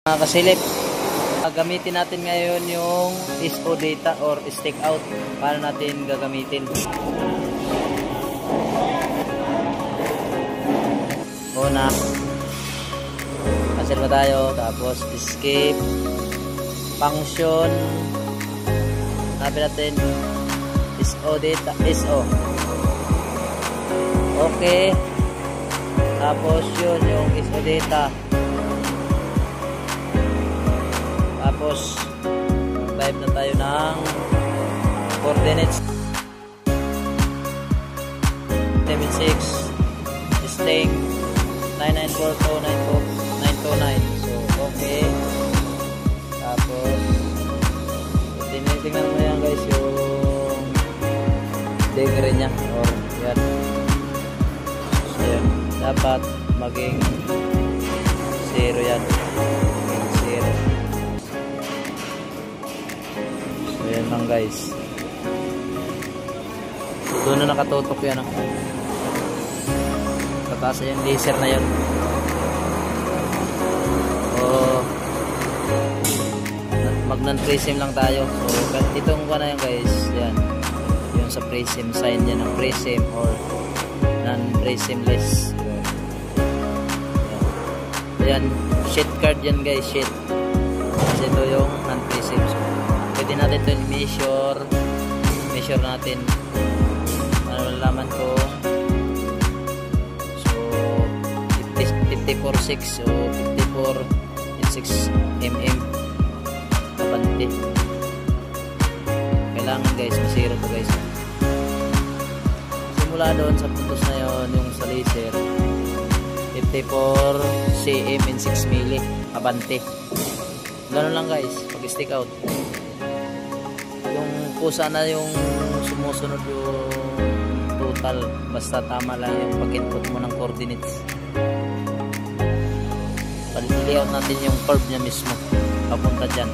Mga kasilip, gamitin natin ngayon yung ISO data or stick out. Paano natin gagamitin? Una, cancel ba tayo? Tapos escape, function, hanapin natin ISO data, ISO. Okay. Tapos yun yung ISO data. Tapos type na tayo ng coordinates 76 staying 994292929. So okay. Tapos tingnan mo yan guys yung degree nya or yan. So yan, dapat maging 0 yan. Ayan lang guys. Doon na nakatutok yan. Tataas yung laser na yan. Mag non-prism lang tayo. So itong na yan guys. Yan. Yung sa prism sign yan ng prism or non-prismless. Ayan. Sheet card yan guys. Sheet. Kasi ito yung non-prism. So pwede natin ito measure natin ano nalaman ko. So 54.6 so 54.6 mm kapante. Kailangan guys masiro to guys. Simula doon sa puntos na yon yung sa laser 54 cm in 6 mm abante. Ganun lang guys pag stick out. Yung kusa na yung sumusunod yung total basta tama lang yung pag-input mo ng coordinates. Pag-layout natin yung curve nya mismo papunta dyan.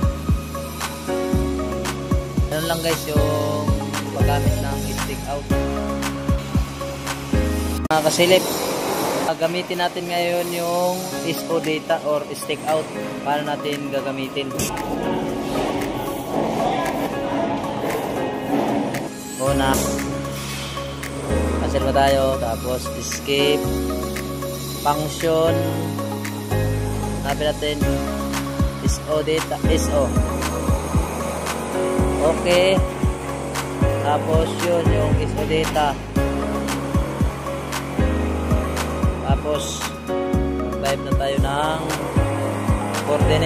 Ganun lang guys yung paggamit ng stick out. Mga kasilip, gamitin natin ngayon yung ISO data or stick out. Paano natin gagamitin? Una, cancel ba tayo? Tapos escape, function, hanapin natin ISO data, ISO. Okay. Tapos yun yung ISO data. Tapos type na tayo ng coordinates